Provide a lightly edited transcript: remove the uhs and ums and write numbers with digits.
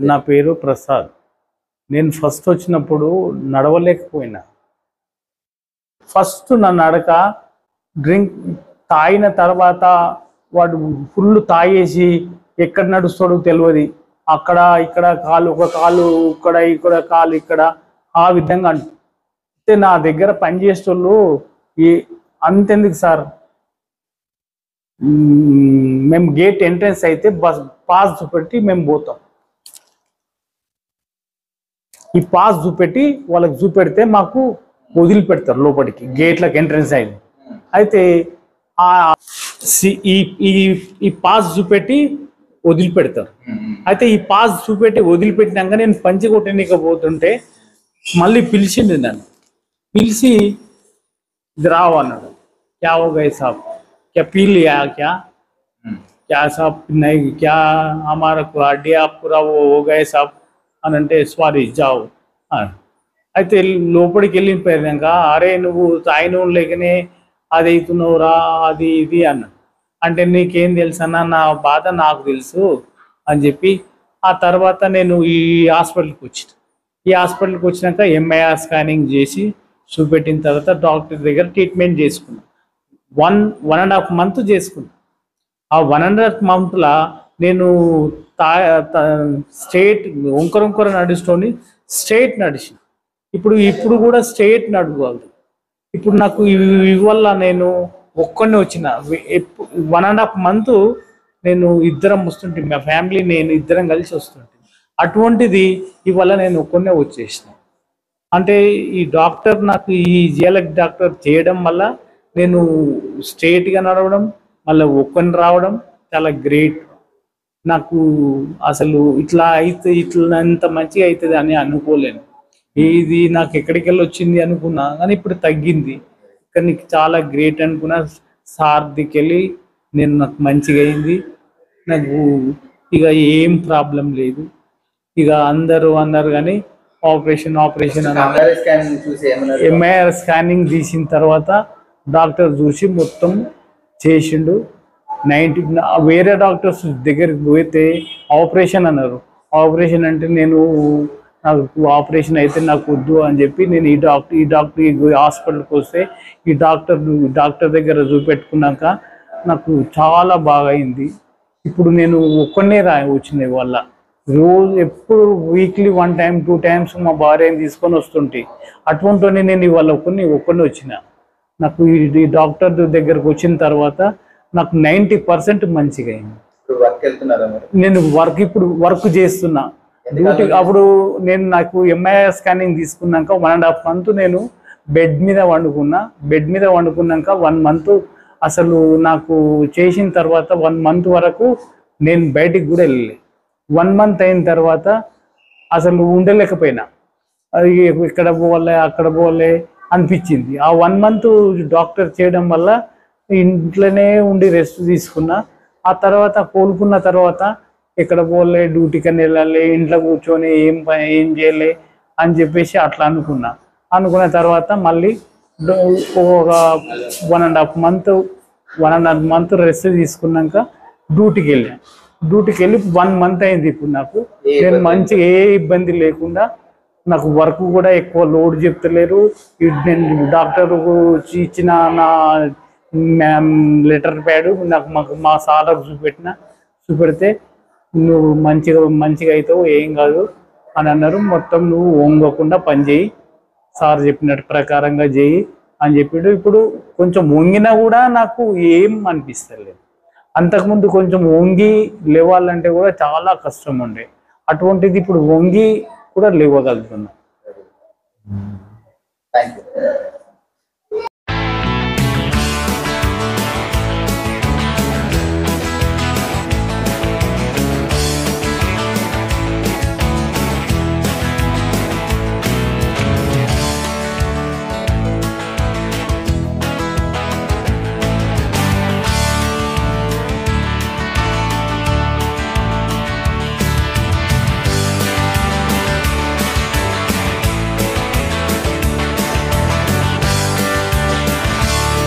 నా పేరు ప్రసాద్. నేను ఫస్ట్ వచ్చినప్పుడు నడవలేకపోయినా. ఫస్ట్ నా నడక డ్రింక్ తాగిన తర్వాత వాడు ఫుల్ తాగేసి ఎక్కడ నడుస్తాడో తెలియదు. అక్కడ ఇక్కడ కాలు, ఒక కాలు ఇక్కడ, ఇక్కడ కాలు ఇక్కడ, ఆ విధంగా అంటే నా దగ్గర పనిచేసేటోళ్ళు అంతెందుకు సార్, మేము గేట్ ఎంట్రన్స్ అయితే పాస్ చూపెట్టి మేము పోతాం. ఈ పాస్ చూపెట్టి వాళ్ళకి చూపెడితే మాకు వదిలిపెడతారు లోపలికి, గేట్లకు ఎంట్రన్స్ అయింది. అయితే ఈ పాస్ చూపెట్టి వదిలిపెడతారు. అయితే ఈ పాస్ చూపెట్టి వదిలిపెట్టినాక నేను పంచి కొట్టనికపోతుంటే మళ్ళీ పిలిచింది నన్ను. పిలిచి రావు అన్నాడు. క్యా హో గయే సాబ్, क्या पी लिया क्या साहब, नहीं क्या हमारा हड्डिया पूरा वो हो गए साहब అని అంటే సారీ జావు. అయితే లోపలికి వెళ్ళిపోయాక అరే నువ్వు తాయిన లేకనే అది అవుతున్నావురా అది ఇది అన్న. అంటే నీకేం తెలుసు అన్న, నా బాధ నాకు తెలుసు అని చెప్పి ఆ తర్వాత నేను ఈ హాస్పిటల్కి వచ్చిన. ఈ హాస్పిటల్కి వచ్చినాక ఎంఐఆర్ స్కానింగ్ చేసి చూపెట్టిన తర్వాత డాక్టర్ దగ్గర ట్రీట్మెంట్ చేసుకున్నాను. 1.5 month చేసుకున్నా. ఆ 1.5 monthలో నేను స్ట్రైట్ వంకర నడుచుకొని స్ట్రైట్ నడిచి ఇప్పుడు కూడా స్ట్రైట్ నడుకోవాలి. ఇప్పుడు నాకు ఇవల్ల నేను ఒక్కడిని వచ్చిన 1.5 month నేను ఇద్దరం వస్తుంటే, మా ఫ్యామిలీ నేను ఇద్దరం కలిసి వస్తుంటే, అటువంటిది ఇవల్ల నేను ఒక్కడినే వచ్చేసిన. అంటే ఈ డాక్టర్ నాకు ఈ జియాలజీ డాక్టర్ చేయడం వల్ల నేను స్ట్రైట్గా నడవడం, మళ్ళీ ఒక్కని రావడం చాలా గ్రేట్. నాకు అసలు ఇట్లా అయితే ఇట్లా ఎంత మంచిగా అవుతుంది అని అనుకోలేను. ఇది నాకు ఎక్కడికి వెళ్ళి వచ్చింది అనుకున్నా, కానీ ఇప్పుడు తగ్గింది. కానీ చాలా గ్రేట్ అనుకున్నా. సార్ దగ్గరికి వెళ్ళి నేను నాకు మంచిగా అయింది. నాకు ఇక ఏం ప్రాబ్లం లేదు. ఇక అందరూ అన్నారు కానీ ఆపరేషన్ ఎంఐఆర్ స్కానింగ్ తీసిన తర్వాత డాక్టర్ చూసి మొత్తం చేసిండు. 90 వేరే డాక్టర్స్ దగ్గరికి పోతే ఆపరేషన్ అన్నారు. ఆపరేషన్ అంటే నాకు ఆపరేషన్ అయితే నాకు వద్దు అని చెప్పి నేను ఈ డాక్టర్ హాస్పిటల్కి వస్తే ఈ డాక్టర్ దగ్గర చూపెట్టుకున్నాక నాకు చాలా బాగా అయింది. ఇప్పుడు నేను ఒక్కనే వచ్చింది వల్ల. రోజు ఎప్పుడు వీక్లీ 1 time 2 times మా భార్యని తీసుకొని వస్తుంటే, అటువంటి నేను ఇవాళ ఒక్కనే వచ్చిన. నాకు ఈ డాక్టర్ దగ్గరకు వచ్చిన తర్వాత నాకు 90% మంచిగా అయింది. నేను ఇప్పుడు వర్క్ చేస్తున్నా డ్యూటీ. అప్పుడు నాకు ఎంఐఆర్ స్కానింగ్ తీసుకున్నాక 1.5 month నేను బెడ్ మీద వండుకున్నాక 1 month అసలు నాకు చేసిన తర్వాత 1 month వరకు నేను బయటికి కూడా వెళ్ళలే. 1 month అయిన తర్వాత అసలు ఉండలేకపోయినా, ఇక్కడ పోలే అక్కడ పోలే అనిపించింది. ఆ 1 month డాక్టర్ చేయడం వల్ల ఇంట్లోనే ఉండి రెస్ట్ తీసుకున్నా. ఆ తర్వాత కోలుకున్న తర్వాత ఎక్కడ పోలే, డ్యూటీకి వెళ్ళాలి, ఇంట్లో కూర్చొని ఏం చేయలే అని చెప్పేసి అట్లా అనుకున్న తర్వాత మళ్ళీ ఒక 1.5 month రెస్ట్ తీసుకున్నాక డ్యూటీకి వెళ్ళి 1 month అయింది. ఇప్పుడు నాకు నేను మంచిగా ఏ ఇబ్బంది లేకుండా, నాకు వర్క్ కూడా ఎక్కువ లోడ్ చెప్తలేరు. నేను డాక్టర్ ఇచ్చిన నా లెటర్ ప్యాడ్ నాకు మా సార్లకు చూపెడితే నువ్వు మంచిగా అవుతావు, ఏం కాదు అని అన్నారు. మొత్తం నువ్వు వంగకుండా పని చేయి, సార్ చెప్పినట్టు ప్రకారంగా చేయి అని చెప్పాడు. ఇప్పుడు కొంచెం వంగినా కూడా నాకు ఏం అనిపిస్తలేదు. అంతకుముందు కొంచెం వంగి లేవాలంటే కూడా చాలా కష్టం ఉండే, అటువంటిది ఇప్పుడు వంగి కూడా లేవగలుగుతున్నా.